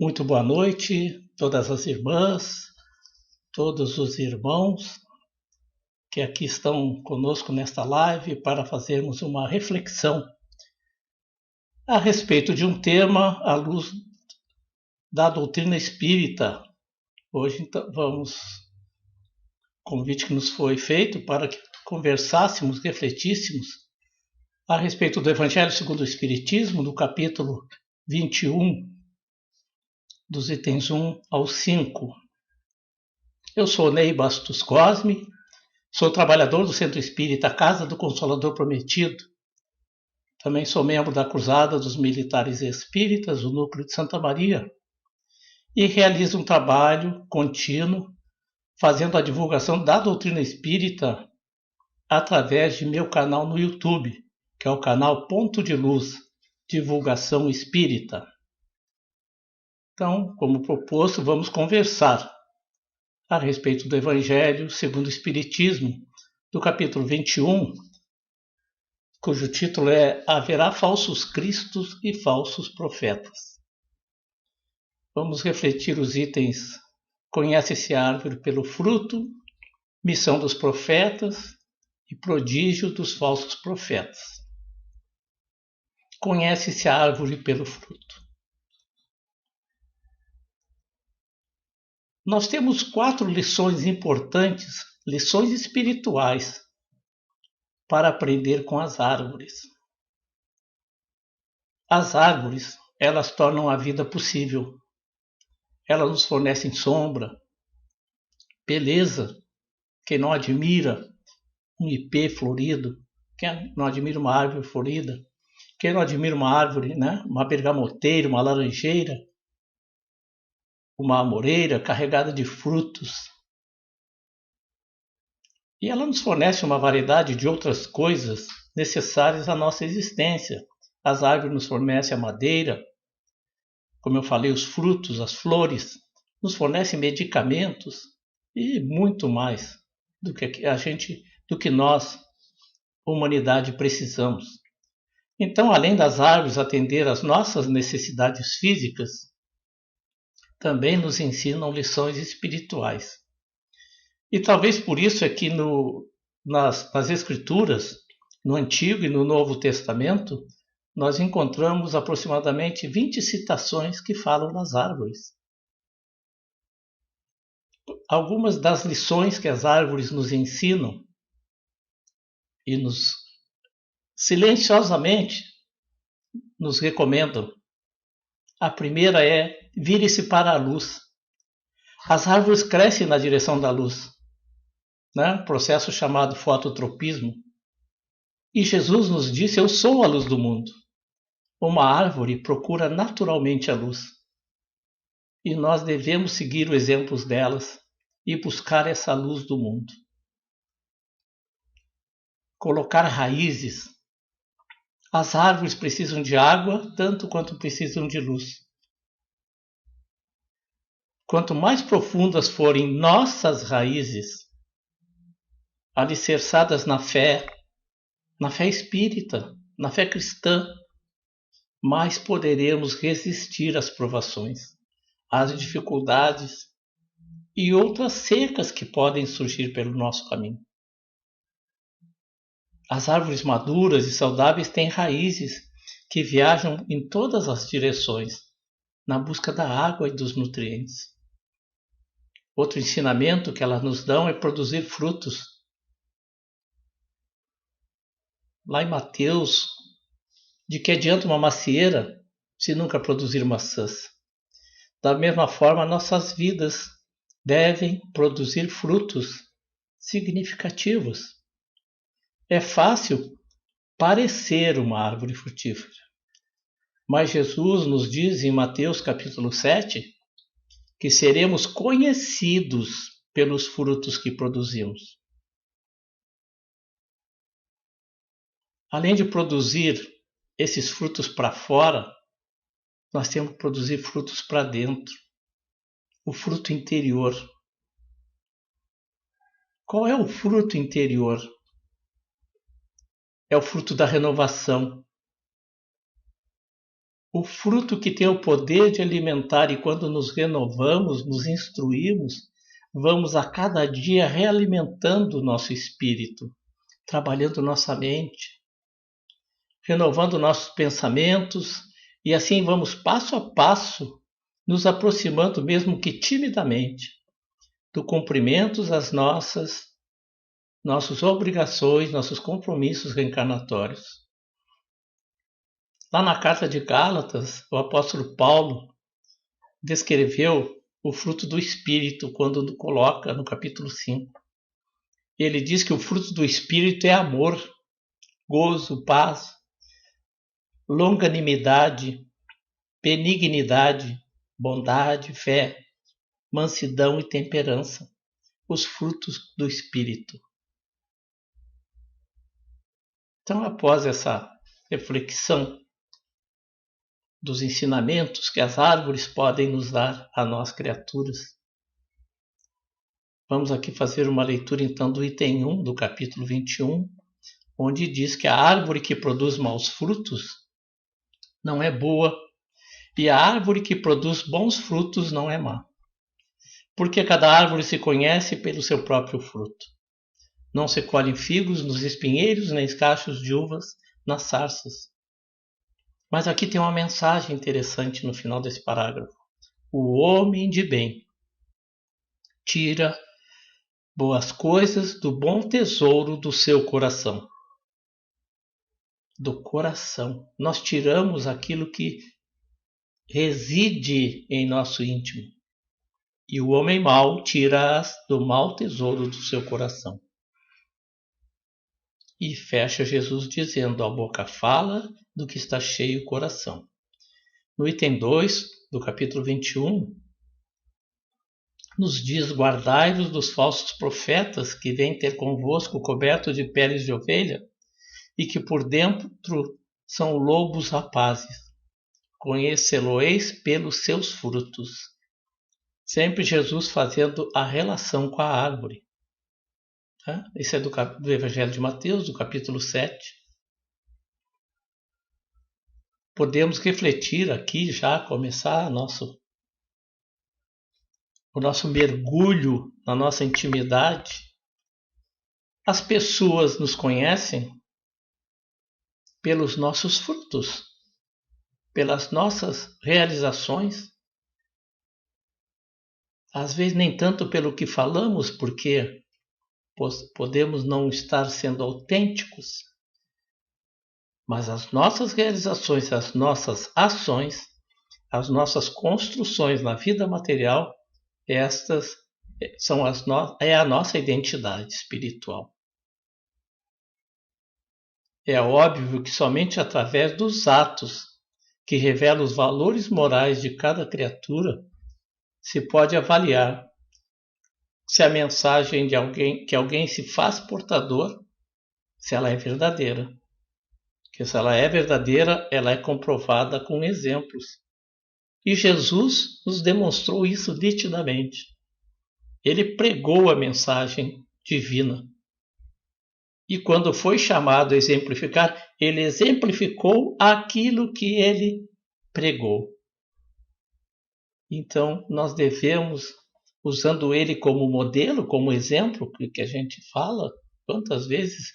Muito boa noite, todas as irmãs, todos os irmãos que aqui estão conosco nesta live para fazermos uma reflexão a respeito de um tema à luz da doutrina espírita. Hoje então, convite que nos foi feito para que conversássemos, refletíssemos a respeito do Evangelho segundo o Espiritismo, do capítulo 21, dos itens 1 ao 5. Eu sou Ney Bastos Cosme, sou trabalhador do Centro Espírita Casa do Consolador Prometido. Também sou membro da Cruzada dos Militares Espíritas, o Núcleo de Santa Maria, e realizo um trabalho contínuo fazendo a divulgação da doutrina espírita através de meu canal no YouTube, que é o canal Ponto de Luz, Divulgação Espírita. Então, como proposto, vamos conversar a respeito do Evangelho segundo o Espiritismo, do capítulo 21, cujo título é Haverá falsos cristos e falsos profetas. Vamos refletir os itens Conhece-se a árvore pelo fruto, Missão dos profetas e Prodígio dos falsos profetas. Conhece-se a árvore pelo fruto. Nós temos 4 lições importantes, lições espirituais, para aprender com as árvores. As árvores, elas tornam a vida possível. Elas nos fornecem sombra, beleza. Quem não admira um ipê florido, quem não admira uma árvore florida, quem não admira uma árvore, né? Uma bergamoteira, uma laranjeira, uma amoreira carregada de frutos. E ela nos fornece uma variedade de outras coisas necessárias à nossa existência. As árvores nos fornecem a madeira, como eu falei, os frutos, as flores, nos fornecem medicamentos e muito mais do que nós, humanidade, precisamos. Então, além das árvores atender às nossas necessidades físicas, também nos ensinam lições espirituais. E talvez por isso é que nas Escrituras, no Antigo e no Novo Testamento, nós encontramos aproximadamente 20 citações que falam das árvores. algumas das lições que as árvores nos ensinam e nos silenciosamente nos recomendam. A primeira é: vire-se para a luz. As árvores crescem na direção da luz, né? Processo chamado fototropismo. E Jesus nos disse: eu sou a luz do mundo. Uma árvore procura naturalmente a luz. E nós devemos seguir os exemplos delas e buscar essa luz do mundo. Colocar raízes. As árvores precisam de água tanto quanto precisam de luz. Quanto mais profundas forem nossas raízes, alicerçadas na fé espírita, na fé cristã, mais poderemos resistir às provações, às dificuldades e outras secas que podem surgir pelo nosso caminho. As árvores maduras e saudáveis têm raízes que viajam em todas as direções, na busca da água e dos nutrientes. Outro ensinamento que elas nos dão é produzir frutos. Lá em Mateus, de que adianta uma macieira se nunca produzir maçãs? Da mesma forma, nossas vidas devem produzir frutos significativos. É fácil parecer uma árvore frutífera, mas Jesus nos diz em Mateus capítulo 7 que seremos conhecidos pelos frutos que produzimos. Além de produzir esses frutos para fora, nós temos que produzir frutos para dentro. O fruto interior. Qual é o fruto interior? É o fruto da renovação. O fruto que tem o poder de alimentar, e quando nos renovamos, nos instruímos, vamos a cada dia realimentando o nosso espírito, trabalhando nossa mente, renovando nossos pensamentos, e assim vamos passo a passo, nos aproximando, mesmo que timidamente, do cumprimento das nossas obrigações, nossos compromissos reencarnatórios. Lá na carta de Gálatas, o apóstolo Paulo descreveu o fruto do Espírito quando coloca no capítulo 5. Ele diz que o fruto do Espírito é amor, gozo, paz, longanimidade, benignidade, bondade, fé, mansidão e temperança. Os frutos do Espírito. Então, após essa reflexão dos ensinamentos que as árvores podem nos dar a nós, criaturas, vamos aqui fazer uma leitura então do item 1 do capítulo 21, onde diz que a árvore que produz maus frutos não é boa e a árvore que produz bons frutos não é má. Porque cada árvore se conhece pelo seu próprio fruto. Não se colhem figos nos espinheiros, nem cachos de uvas nas sarças. Mas aqui tem uma mensagem interessante no final desse parágrafo. O homem de bem tira boas coisas do bom tesouro do seu coração. Do coração. Nós tiramos aquilo que reside em nosso íntimo. E o homem mau tira-as do mau tesouro do seu coração. E fecha Jesus dizendo: a boca fala do que está cheio o coração. No item 2 do capítulo 21, nos diz: guardai-vos dos falsos profetas que vêm ter convosco coberto de peles de ovelha e que por dentro são lobos rapazes. Conhecê-lo-eis pelos seus frutos. Sempre Jesus fazendo a relação com a árvore. Esse é do Evangelho de Mateus, do capítulo 7. Podemos refletir aqui, já começar o nosso mergulho na nossa intimidade. As pessoas nos conhecem pelos nossos frutos, pelas nossas realizações. Às vezes nem tanto pelo que falamos, porque podemos não estar sendo autênticos, mas as nossas realizações, as nossas ações, as nossas construções na vida material, estas são é a nossa identidade espiritual. É óbvio que somente através dos atos que revelam os valores morais de cada criatura se pode avaliar se a mensagem de alguém que alguém se faz portador, se ela é verdadeira. Porque se ela é verdadeira, ela é comprovada com exemplos. E Jesus nos demonstrou isso nitidamente. Ele pregou a mensagem divina. E quando foi chamado a exemplificar, ele exemplificou aquilo que ele pregou. Então, nós devemos, usando ele como modelo, como exemplo, que a gente fala, quantas vezes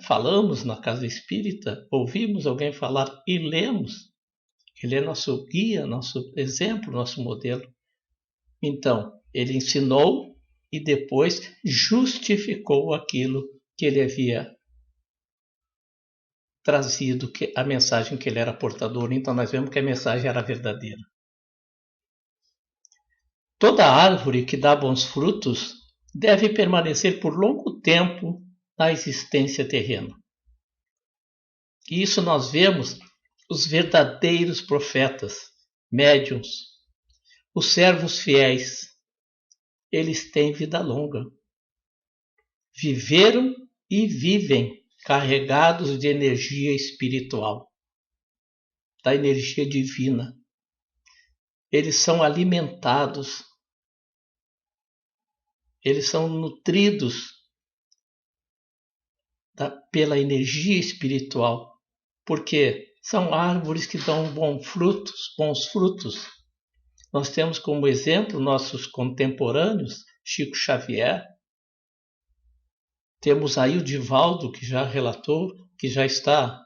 falamos na casa espírita, ouvimos alguém falar e lemos. Ele é nosso guia, nosso exemplo, nosso modelo. Então, ele ensinou e depois justificou aquilo que ele havia trazido, a mensagem que ele era portador. Então, nós vemos que a mensagem era verdadeira. Toda árvore que dá bons frutos deve permanecer por longo tempo na existência terrena. E isso nós vemos os verdadeiros profetas, médiuns, os servos fiéis. Eles têm vida longa. Viveram e vivem carregados de energia espiritual, da energia divina. Eles são alimentados, eles são nutridos pela energia espiritual, porque são árvores que dão bons frutos. Nós temos como exemplo nossos contemporâneos, Chico Xavier. Temos aí o Divaldo, que já relatou, que já está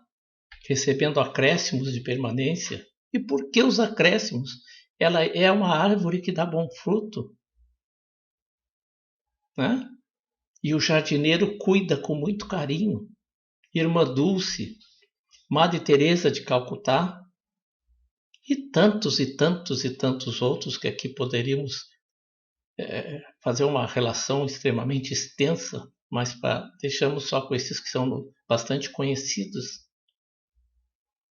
recebendo acréscimos de permanência. E por que os acréscimos? Ela é uma árvore que dá bom fruto, né? E o jardineiro cuida com muito carinho. Irmã Dulce, Madre Teresa de Calcutá, e tantos e tantos e tantos outros que aqui poderíamos fazer uma relação extremamente extensa, mas deixamos só com esses que são bastante conhecidos.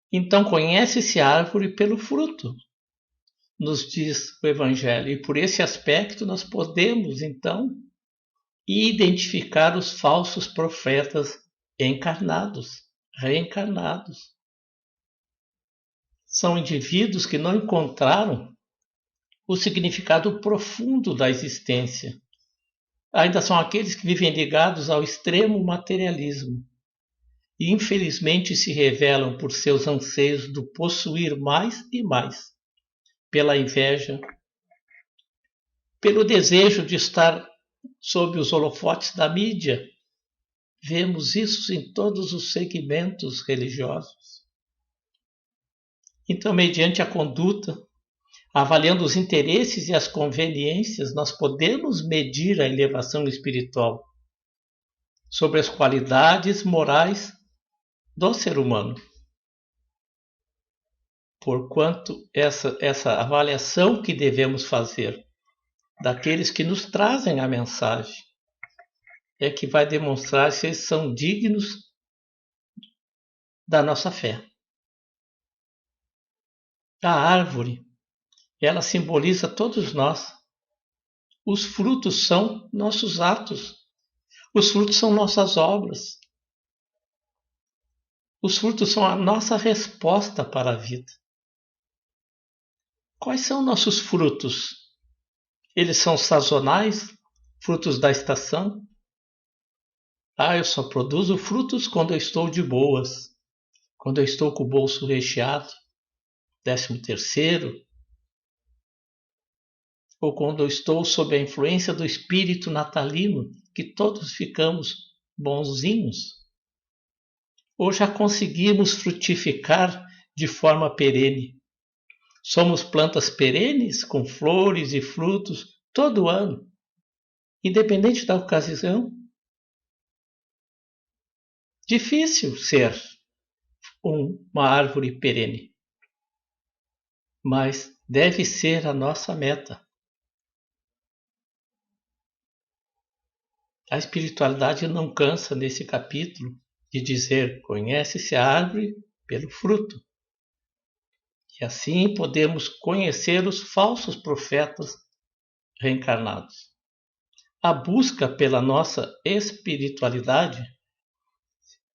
Então conhece-se a árvore pelo fruto, nos diz o Evangelho, e por esse aspecto nós podemos então identificar os falsos profetas encarnados, reencarnados. São indivíduos que não encontraram o significado profundo da existência. Ainda são aqueles que vivem ligados ao extremo materialismo e infelizmente se revelam por seus anseios do possuir mais e mais, pela inveja, pelo desejo de estar sob os holofotes da mídia. Vemos isso em todos os segmentos religiosos. Então, mediante a conduta, avaliando os interesses e as conveniências, nós podemos medir a elevação espiritual sobre as qualidades morais do ser humano. Porquanto essa avaliação que devemos fazer daqueles que nos trazem a mensagem é que vai demonstrar se eles são dignos da nossa fé. A árvore, ela simboliza todos nós. Os frutos são nossos atos. Os frutos são nossas obras. Os frutos são a nossa resposta para a vida. Quais são nossos frutos? Eles são sazonais, frutos da estação? Eu só produzo frutos quando eu estou de boas, quando eu estou com o bolso recheado, 13º, ou quando eu estou sob a influência do espírito natalino, que todos ficamos bonzinhos, ou já conseguimos frutificar de forma perene, Somos plantas perenes com flores e frutos todo ano, independente da ocasião. Difícil ser uma árvore perene, mas deve ser a nossa meta. A espiritualidade não cansa nesse capítulo de dizer: conhece-se a árvore pelo fruto. E assim podemos conhecer os falsos profetas reencarnados. A busca pela nossa espiritualidade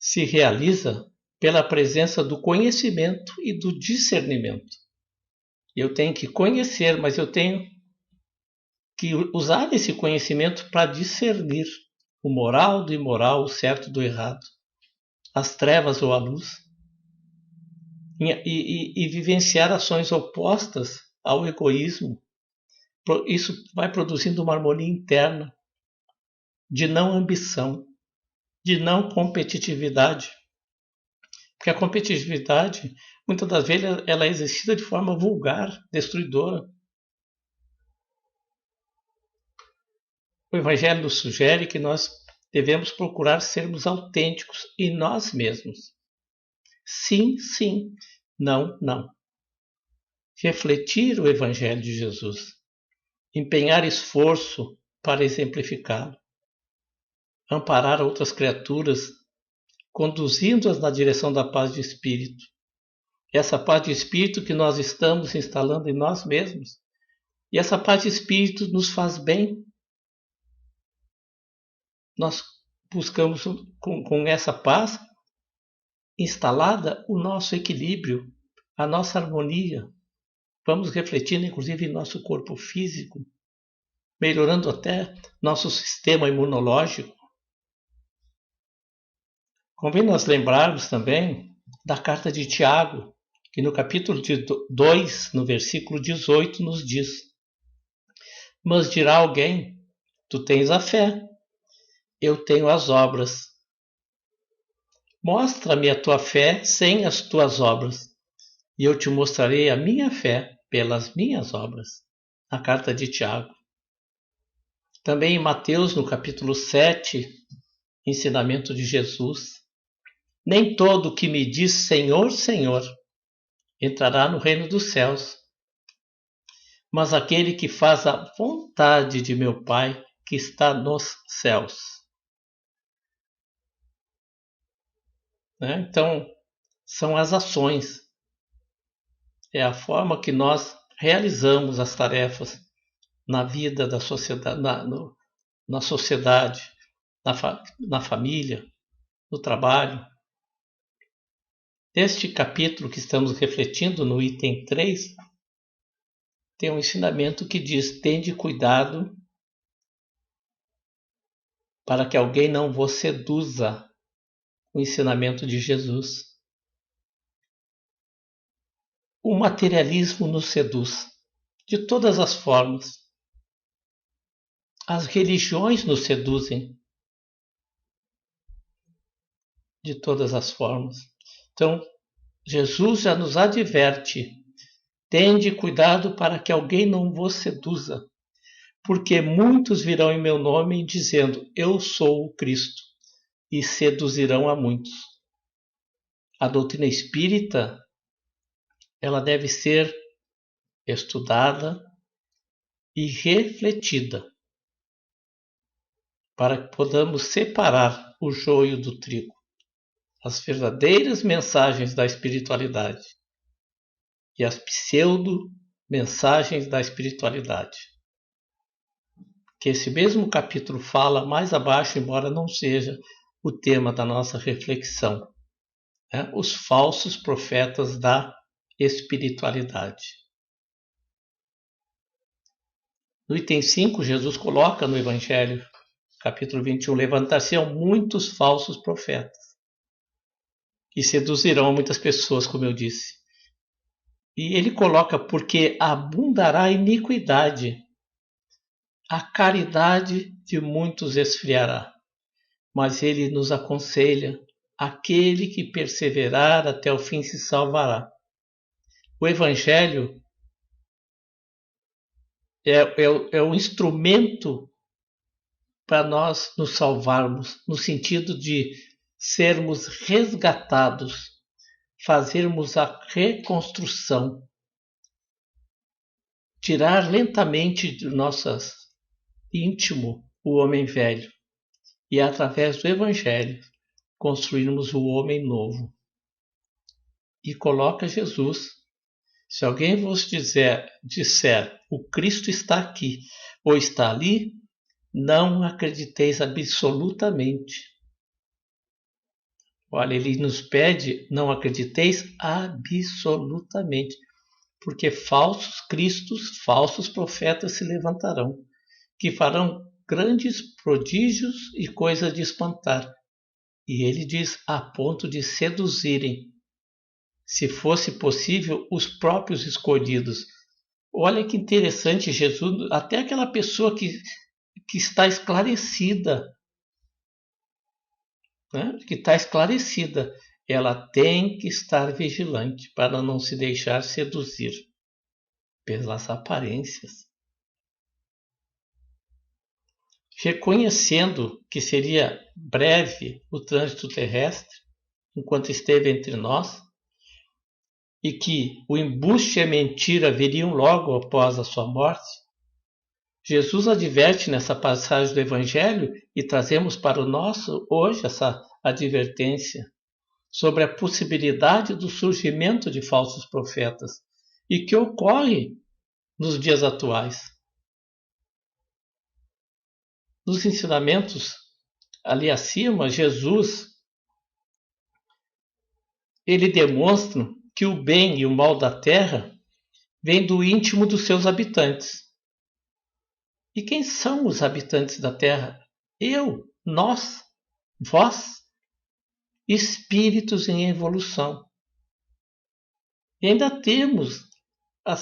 se realiza pela presença do conhecimento e do discernimento. Eu tenho que conhecer, mas eu tenho que usar esse conhecimento para discernir o moral do imoral, o certo do errado, as trevas ou a luz, e vivenciar ações opostas ao egoísmo. Isso vai produzindo uma harmonia interna de não ambição, de não competitividade. Porque a competitividade, muitas das vezes, ela é exercida de forma vulgar, destruidora. O Evangelho nos sugere que nós devemos procurar sermos autênticos em nós mesmos. Sim, sim. Não, não. Refletir o Evangelho de Jesus. Empenhar esforço para exemplificá-lo. Amparar outras criaturas, conduzindo-as na direção da paz de espírito. Essa paz de espírito que nós estamos instalando em nós mesmos. E essa paz de espírito nos faz bem. Nós buscamos com essa paz instalada o nosso equilíbrio, a nossa harmonia. Vamos refletindo inclusive em nosso corpo físico, melhorando até nosso sistema imunológico. Convém nós lembrarmos também da carta de Tiago, que no capítulo 2, no versículo 18, nos diz: mas dirá alguém, tu tens a fé, eu tenho as obras. Mostra-me a tua fé sem as tuas obras, e eu te mostrarei a minha fé pelas minhas obras. A carta de Tiago. Também em Mateus, no capítulo 7, ensinamento de Jesus: nem todo que me diz Senhor, Senhor, entrará no reino dos céus, mas aquele que faz a vontade de meu Pai que está nos céus. Então, são as ações. É a forma que nós realizamos as tarefas na vida da sociedade, na sociedade, na família, no trabalho. Neste capítulo que estamos refletindo, no item 3, tem um ensinamento que diz: tende cuidado para que alguém não vos seduza. O ensinamento de Jesus. O materialismo nos seduz de todas as formas. As religiões nos seduzem de todas as formas. Então, Jesus já nos adverte: tende cuidado para que alguém não vos seduza, porque muitos virão em meu nome dizendo: eu sou o Cristo, e seduzirão a muitos. A doutrina espírita, ela deve ser estudada e refletida para que podamos separar o joio do trigo, as verdadeiras mensagens da espiritualidade e as pseudo-mensagens da espiritualidade. Que esse mesmo capítulo fala mais abaixo, embora não seja o tema da nossa reflexão, os falsos profetas da espiritualidade. No item 5, Jesus coloca no Evangelho, capítulo 21, levantar-se-ão muitos falsos profetas que seduzirão muitas pessoas, como eu disse. E ele coloca: porque abundará a iniquidade, a caridade de muitos esfriará. Mas ele nos aconselha: aquele que perseverar até o fim se salvará. O Evangelho é um instrumento para nós nos salvarmos, no sentido de sermos resgatados, fazermos a reconstrução, tirar lentamente do nosso íntimo o homem velho e, através do Evangelho, construirmos o homem novo. E coloca Jesus. Se alguém vos disser, o Cristo está aqui ou está ali, não acrediteis absolutamente. Olha, ele nos pede, não acrediteis absolutamente, porque falsos cristos, falsos profetas se levantarão, que farão grandes prodígios e coisas de espantar. E ele diz, a ponto de seduzirem, se fosse possível, os próprios escolhidos. Olha que interessante, Jesus, até aquela pessoa que está esclarecida, né? Que está esclarecida, ela tem que estar vigilante para não se deixar seduzir pelas aparências. Reconhecendo que seria breve o trânsito terrestre, enquanto esteve entre nós, e que o embuste e a mentira viriam logo após a sua morte, Jesus adverte nessa passagem do Evangelho, e trazemos para o nosso hoje essa advertência sobre a possibilidade do surgimento de falsos profetas e que ocorre nos dias atuais. Nos ensinamentos ali acima, Jesus ele demonstra que o bem e o mal da terra vêm do íntimo dos seus habitantes. E quem são os habitantes da terra? Eu, nós, vós, espíritos em evolução. E ainda temos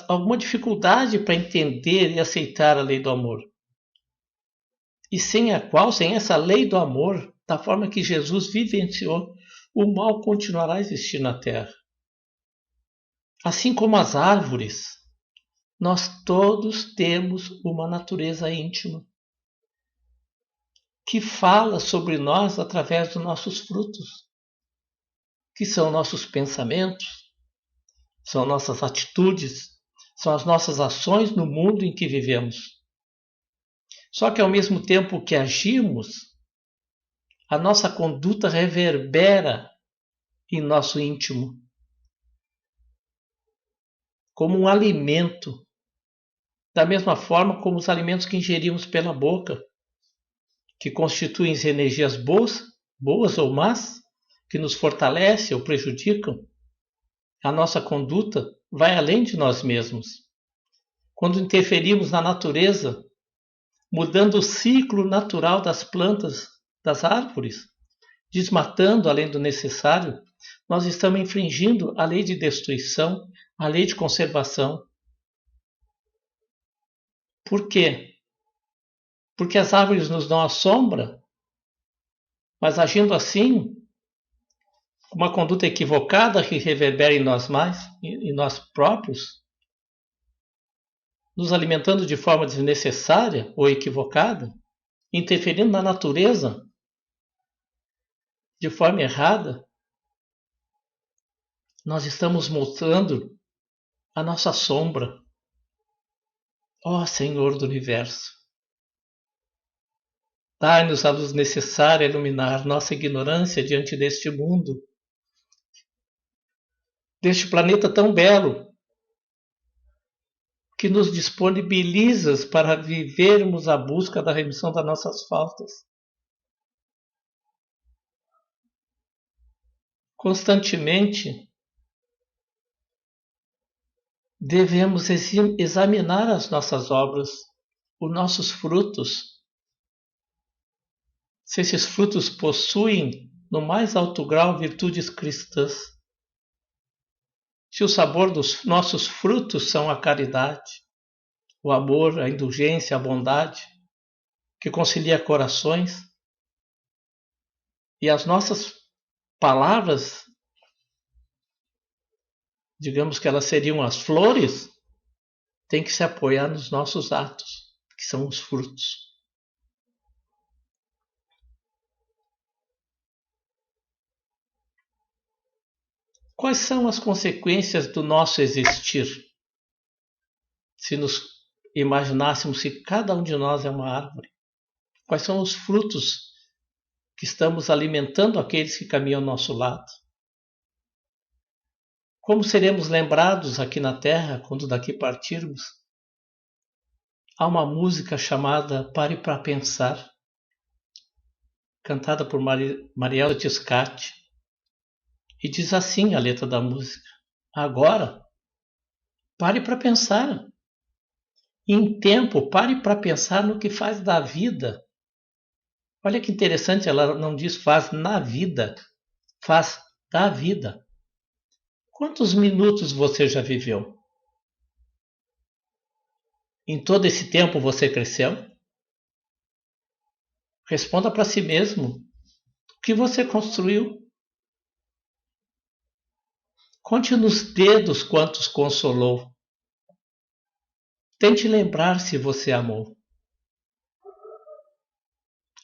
alguma dificuldade para entender e aceitar a lei do amor. E sem essa lei do amor, da forma que Jesus vivenciou, o mal continuará a existir na terra. Assim como as árvores, nós todos temos uma natureza íntima que fala sobre nós através dos nossos frutos, que são nossos pensamentos, são nossas atitudes, são as nossas ações no mundo em que vivemos. Só que ao mesmo tempo que agimos, a nossa conduta reverbera em nosso íntimo, como um alimento, da mesma forma como os alimentos que ingerimos pela boca, que constituem energias boas ou más, que nos fortalecem ou prejudicam. A nossa conduta vai além de nós mesmos. Quando interferimos na natureza, mudando o ciclo natural das plantas, das árvores, desmatando além do necessário, nós estamos infringindo a lei de destruição, a lei de conservação. Por quê? Porque as árvores nos dão a sombra, mas agindo assim, uma conduta equivocada que reverbera em nós próprios, nos alimentando de forma desnecessária ou equivocada, interferindo na natureza de forma errada, nós estamos mostrando a nossa sombra. Ó Senhor do Universo, dai-nos a luz necessária a iluminar nossa ignorância diante deste mundo, deste planeta tão belo, que nos disponibilizas para vivermos a busca da remissão das nossas faltas. Constantemente, devemos examinar as nossas obras, os nossos frutos. Se esses frutos possuem, no mais alto grau, virtudes cristãs. Se o sabor dos nossos frutos são a caridade, o amor, a indulgência, a bondade, que concilia corações, e as nossas palavras, digamos que elas seriam as flores, tem que se apoiar nos nossos atos, que são os frutos. Quais são as consequências do nosso existir? Se nos imaginássemos que cada um de nós é uma árvore, quais são os frutos que estamos alimentando aqueles que caminham ao nosso lado? Como seremos lembrados aqui na Terra quando daqui partirmos? Há uma música chamada Pare para Pensar, cantada por Mariela Tiscati, e diz assim a letra da música: agora, pare para pensar. Em tempo, pare para pensar no que faz da vida. Olha que interessante, ela não diz faz na vida, faz da vida. Quantos minutos você já viveu? Em todo esse tempo você cresceu? Responda para si mesmo. O que você construiu? Conte nos dedos quantos consolou. Tente lembrar se você amou.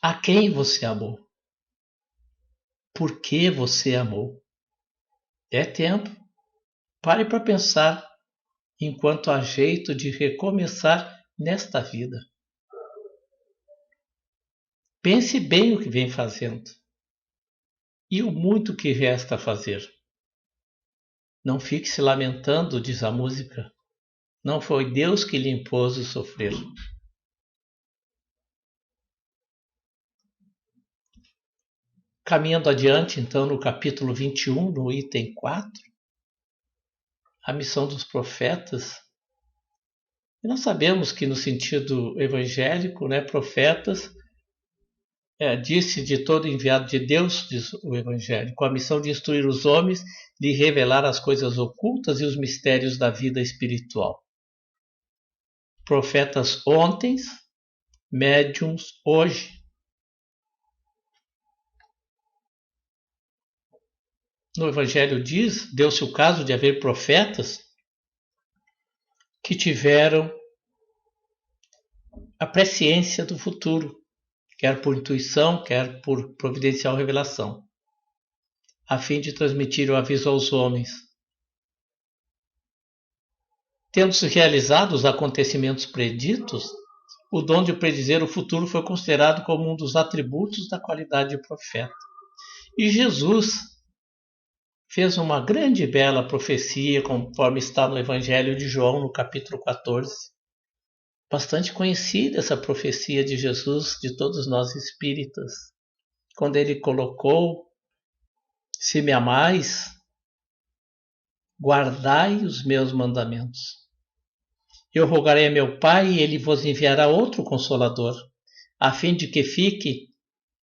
A quem você amou? Por que você amou? É tempo. Pare para pensar enquanto há jeito de recomeçar nesta vida. Pense bem o que vem fazendo e o muito que resta a fazer. Não fique se lamentando, diz a música. Não foi Deus que lhe impôs o sofrer. Caminhando adiante, então, no capítulo 21, no item 4, a missão dos profetas. E nós sabemos que no sentido evangélico, profetas, disse de todo enviado de Deus, diz o Evangelho, com a missão de instruir os homens, de revelar as coisas ocultas e os mistérios da vida espiritual. Profetas ontem, médiums hoje. No Evangelho diz, deu-se o caso de haver profetas que tiveram a presciência do futuro, quer por intuição, quer por providencial revelação, a fim de transmitir o aviso aos homens. Tendo-se realizado os acontecimentos preditos, o dom de predizer o futuro foi considerado como um dos atributos da qualidade de profeta. E Jesus fez uma grande e bela profecia, conforme está no Evangelho de João, no capítulo 14. Bastante conhecida essa profecia de Jesus, de todos nós espíritas, quando ele colocou: se me amais, guardai os meus mandamentos. Eu rogarei a meu Pai e ele vos enviará outro Consolador, a fim de que fique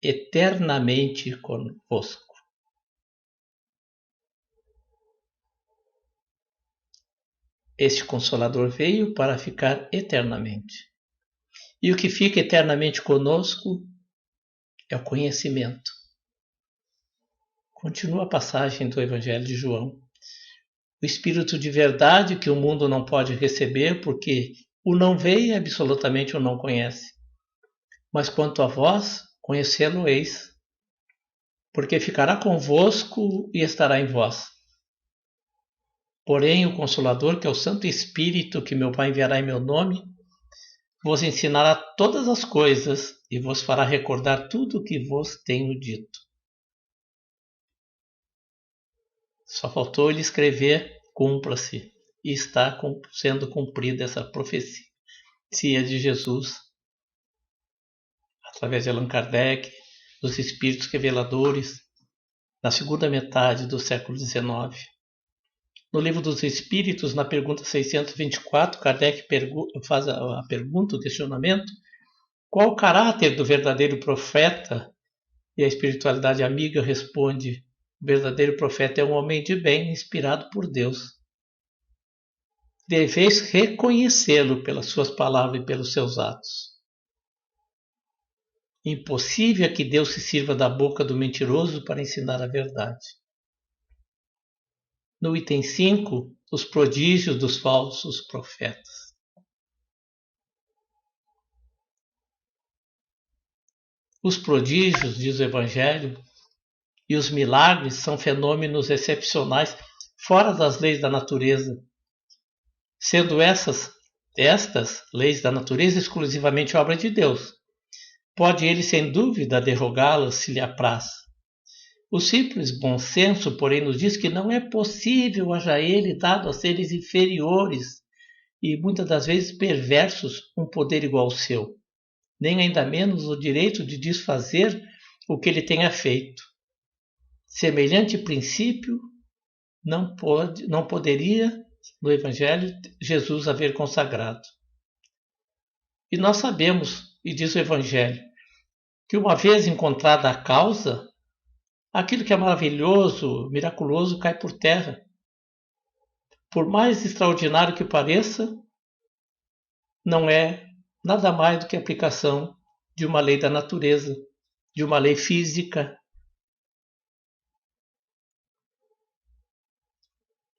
eternamente convosco. Este Consolador veio para ficar eternamente. E o que fica eternamente conosco é o conhecimento. Continua a passagem do Evangelho de João. O Espírito de verdade que o mundo não pode receber, porque o não vê e absolutamente o não conhece. Mas quanto a vós, conhecê-lo-eis, porque ficará convosco e estará em vós. Porém, o Consolador, que é o Santo Espírito, que meu Pai enviará em meu nome, vos ensinará todas as coisas e vos fará recordar tudo o que vos tenho dito. Só faltou ele escrever: cumpra-se. E está sendo cumprida essa profecia de Jesus, através de Allan Kardec, dos Espíritos Reveladores, na segunda metade do século XIX. No Livro dos Espíritos, na pergunta 624, Kardec faz a pergunta, o questionamento: qual o caráter do verdadeiro profeta? E a espiritualidade amiga responde: o verdadeiro profeta é um homem de bem, inspirado por Deus. Deveis reconhecê-lo pelas suas palavras e pelos seus atos. Impossível é que Deus se sirva da boca do mentiroso para ensinar a verdade. No item 5, os prodígios dos falsos profetas. Os prodígios, diz o Evangelho, e os milagres são fenômenos excepcionais fora das leis da natureza, sendo estas leis da natureza exclusivamente obra de Deus. Pode ele, sem dúvida, derrogá-las se lhe apraz. O simples bom senso, porém, nos diz que não é possível haja ele dado a seres inferiores e muitas das vezes perversos um poder igual ao seu, nem ainda menos o direito de desfazer o que ele tenha feito. Semelhante princípio não poderia, no Evangelho, Jesus haver consagrado. E nós sabemos, e diz o Evangelho, que uma vez encontrada a causa, aquilo que é maravilhoso, miraculoso, cai por terra. Por mais extraordinário que pareça, não é nada mais do que a aplicação de uma lei da natureza, de uma lei física.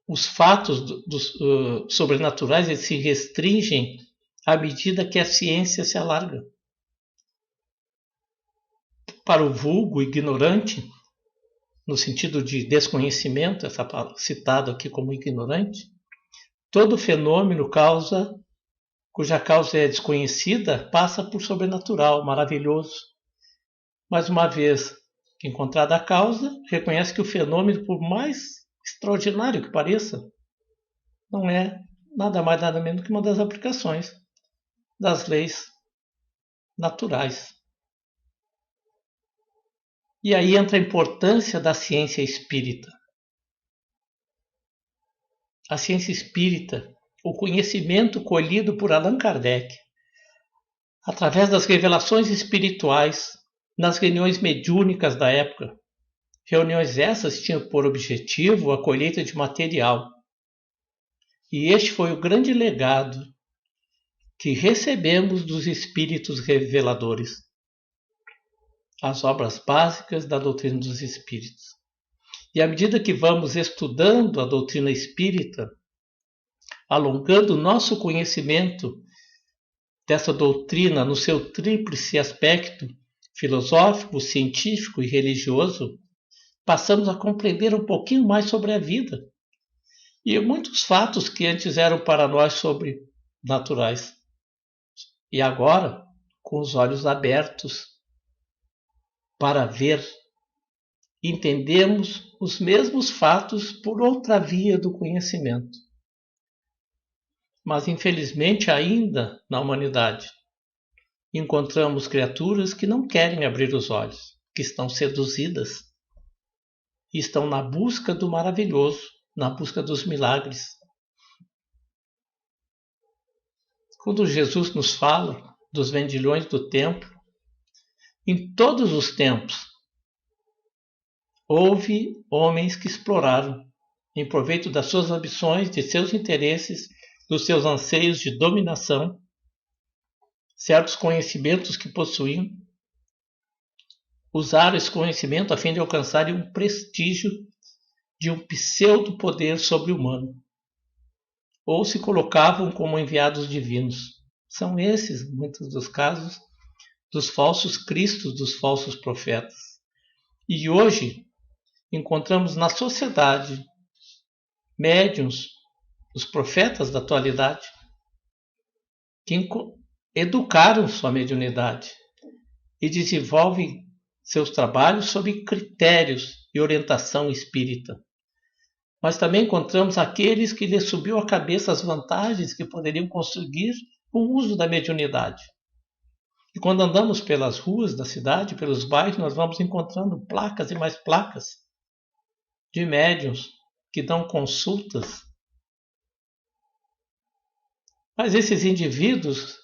Os fatos sobrenaturais eles se restringem à medida que a ciência se alarga. Para o vulgo ignorante, no sentido de desconhecimento, essa palavra citada aqui como ignorante, todo fenômeno cuja causa é desconhecida passa por sobrenatural, maravilhoso. Mais uma vez, encontrada a causa, reconhece que o fenômeno, por mais extraordinário que pareça, não é nada mais nada menos que uma das aplicações das leis naturais. E aí entra a importância da ciência espírita. A ciência espírita, o conhecimento colhido por Allan Kardec, através das revelações espirituais nas reuniões mediúnicas da época. Reuniões essas tinham por objetivo a colheita de material. E este foi o grande legado que recebemos dos espíritos reveladores, as obras básicas da doutrina dos espíritos. E à medida que vamos estudando a doutrina espírita, alongando o nosso conhecimento dessa doutrina no seu tríplice aspecto filosófico, científico e religioso, passamos a compreender um pouquinho mais sobre a vida e muitos fatos que antes eram para nós sobrenaturais. E agora, com os olhos abertos para ver, entendemos os mesmos fatos por outra via do conhecimento. Mas, infelizmente, ainda na humanidade, encontramos criaturas que não querem abrir os olhos, que estão seduzidas e estão na busca do maravilhoso, na busca dos milagres. Quando Jesus nos fala dos vendilhões do templo, em todos os tempos, houve homens que exploraram, em proveito das suas ambições, de seus interesses, dos seus anseios de dominação, certos conhecimentos que possuíam, usaram esse conhecimento a fim de alcançarem um prestígio de um pseudo-poder sobre-humano, ou se colocavam como enviados divinos. São esses, muitos dos casos, dos falsos cristos, dos falsos profetas. E hoje encontramos na sociedade médiuns, os profetas da atualidade, que educaram sua mediunidade e desenvolvem seus trabalhos sob critérios e orientação espírita. Mas também encontramos aqueles que lhes subiu à cabeça as vantagens que poderiam conseguir com o uso da mediunidade. E quando andamos pelas ruas da cidade, pelos bairros, nós vamos encontrando placas e mais placas de médiuns que dão consultas. Mas esses indivíduos,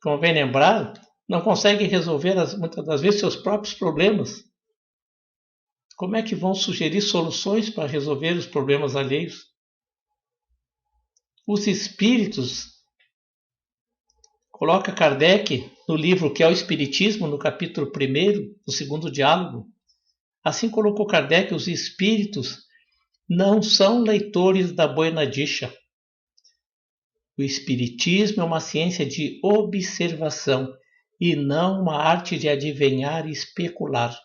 convém lembrar, não conseguem resolver muitas das vezes seus próprios problemas. Como é que vão sugerir soluções para resolver os problemas alheios? Os espíritos, coloca Kardec no livro que é o Espiritismo, no capítulo 1, no segundo diálogo. Assim colocou Kardec, os espíritos não são leitores da Buena Dicha. O Espiritismo é uma ciência de observação e não uma arte de adivinhar e especular.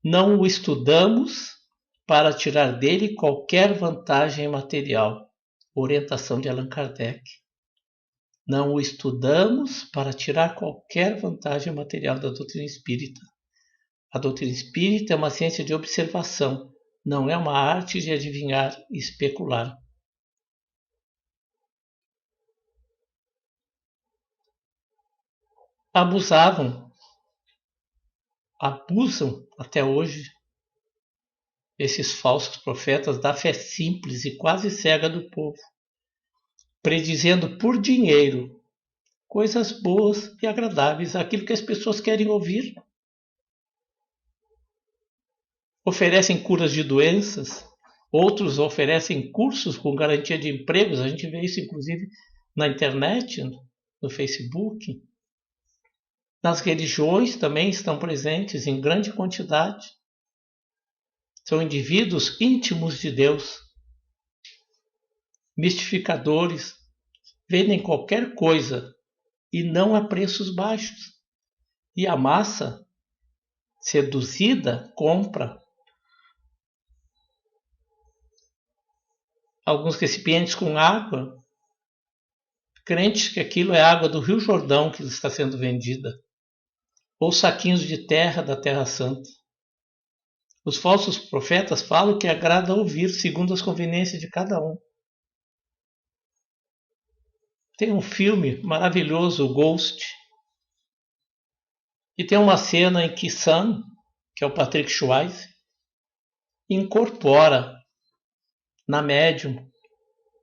Não o estudamos para tirar dele qualquer vantagem material. Orientação de Allan Kardec. Não o estudamos para tirar qualquer vantagem material da doutrina espírita. A doutrina espírita é uma ciência de observação, não é uma arte de adivinhar e especular. Abusam até hoje esses falsos profetas da fé simples e quase cega do povo, predizendo por dinheiro coisas boas e agradáveis, aquilo que as pessoas querem ouvir. Oferecem curas de doenças, outros oferecem cursos com garantia de empregos, a gente vê isso inclusive na internet, no Facebook. Nas religiões também estão presentes em grande quantidade. São indivíduos íntimos de Deus, mistificadores, vendem qualquer coisa e não a preços baixos. E a massa, seduzida, compra. Alguns recipientes com água, crentes que aquilo é água do Rio Jordão que está sendo vendida, ou saquinhos de terra da Terra Santa. Os falsos profetas falam que agrada ouvir segundo as conveniências de cada um. Tem um filme maravilhoso, o Ghost, e tem uma cena em que Sam, que é o Patrick Swayze, incorpora na médium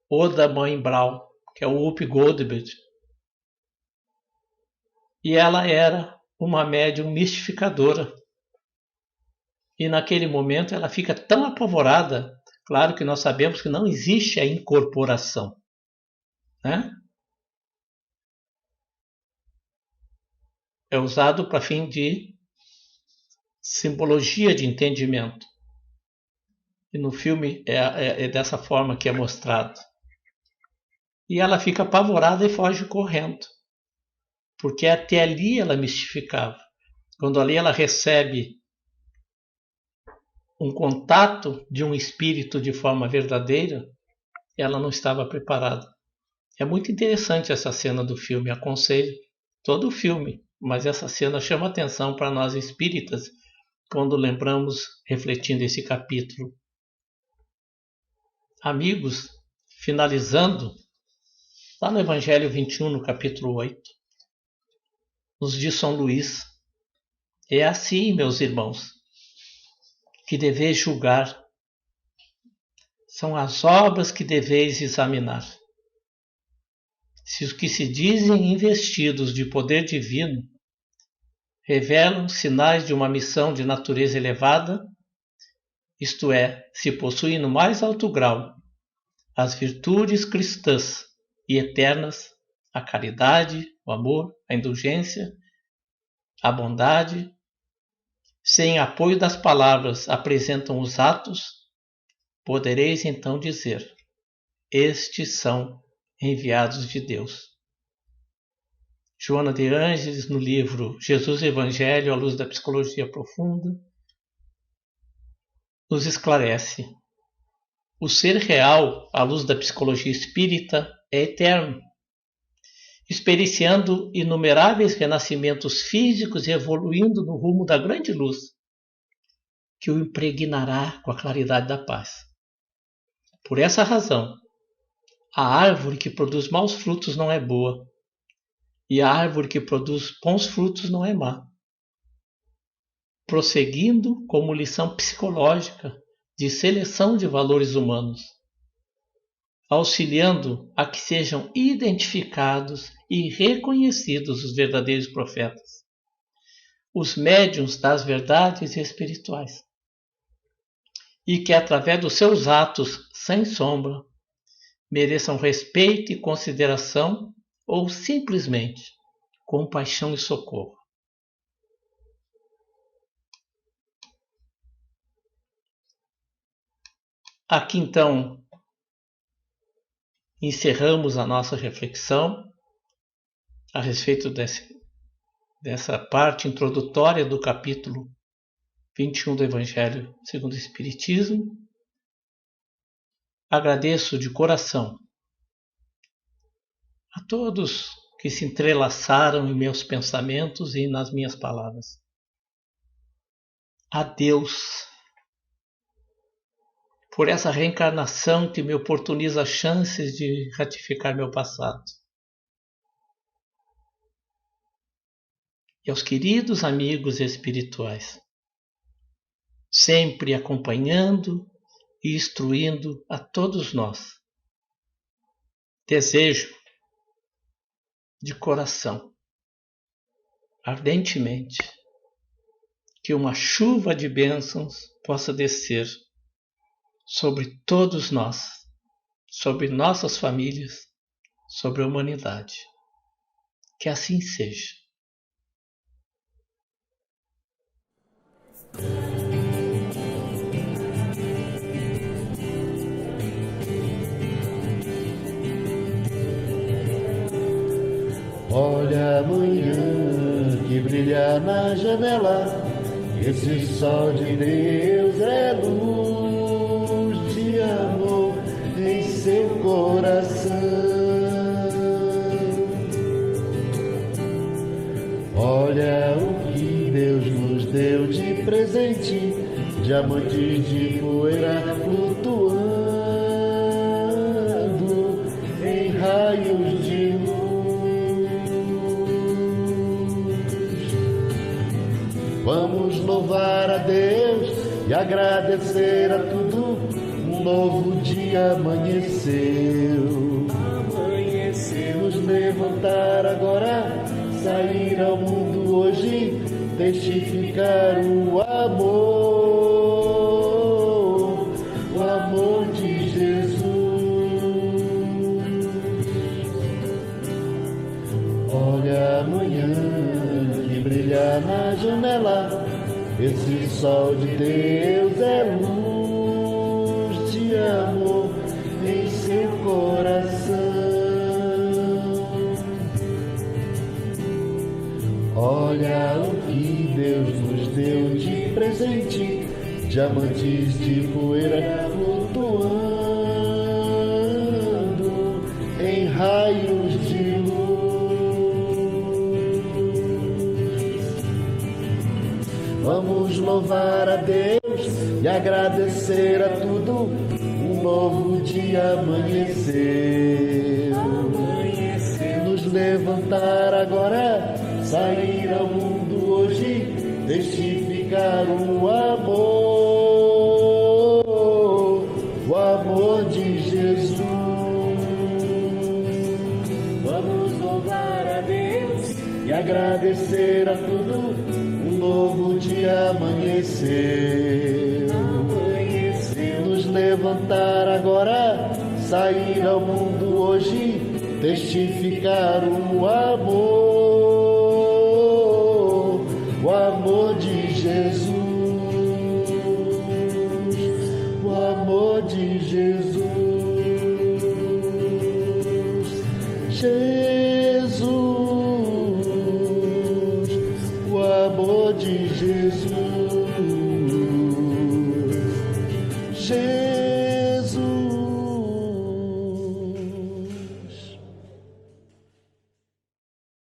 Oda Mãe Brown, que é o Whoopi Goldberg. E ela era uma médium mistificadora. E naquele momento ela fica tão apavorada. Claro que nós sabemos que não existe a incorporação, né? É usado para fim de simbologia de entendimento. E no filme é dessa forma que é mostrado. E ela fica apavorada e foge correndo. Porque até ali ela mistificava. Quando ali ela recebe um contato de um espírito de forma verdadeira, ela não estava preparada. É muito interessante essa cena do filme, aconselho todo o filme, mas essa cena chama atenção para nós espíritas quando lembramos, refletindo esse capítulo. Amigos, finalizando, lá no Evangelho 21, no capítulo 8, nos diz São Luís: é assim, meus irmãos, que deveis julgar, são as obras que deveis examinar. Se os que se dizem investidos de poder divino revelam sinais de uma missão de natureza elevada, isto é, se possuem no mais alto grau as virtudes cristãs e eternas, a caridade, o amor, a indulgência, a bondade, sem apoio das palavras apresentam os atos, podereis então dizer: estes são enviados de Deus. Joana de Ângeles, no livro Jesus Evangelho à Luz da Psicologia Profunda, nos esclarece: o ser real, à luz da psicologia espírita, é eterno, experienciando inumeráveis renascimentos físicos e evoluindo no rumo da grande luz, que o impregnará com a claridade da paz. Por essa razão, a árvore que produz maus frutos não é boa, e a árvore que produz bons frutos não é má. Prosseguindo como lição psicológica de seleção de valores humanos, auxiliando a que sejam identificados e reconhecidos os verdadeiros profetas, os médiuns das verdades espirituais, e que através dos seus atos sem sombra mereçam respeito e consideração ou simplesmente compaixão e socorro. Aqui então encerramos a nossa reflexão a respeito dessa parte introdutória do capítulo 21 do Evangelho segundo o Espiritismo. Agradeço de coração a todos que se entrelaçaram em meus pensamentos e nas minhas palavras. A Deus por essa reencarnação que me oportuniza chances de ratificar meu passado. E aos queridos amigos espirituais, sempre acompanhando e instruindo a todos nós. Desejo de coração, ardentemente, que uma chuva de bênçãos possa descer sobre todos nós, sobre nossas famílias, sobre a humanidade. Que assim seja. Olha a manhã que brilha na janela, esse sol de Deus é luz de amor em seu coração. Olha o que Deus nos deu de presente, diamantes de poeira flutuando em raios de luz. Vamos louvar a Deus e agradecer a tudo. Um novo dia amanheceu. Nos levantar agora, sair ao mundo hoje, testificar o amor de Jesus. Olha amanhã que brilha na janela, esse sol de Deus é luz de amor em seu coração. Olha o que Deus nos deu de presente, diamantes de poeira flutuando em raios de luz. Vamos louvar a Deus e agradecer a tudo. Um novo dia amanheceu. Nos levantar agora, sair ao mundo hoje, testificar o amor de Jesus. Vamos louvar a Deus e agradecer a tudo. Um novo dia amanheceu. Nos levantar agora, sair ao mundo hoje, testificar o amor de Jesus, o amor de Jesus, Jesus, o amor de Jesus.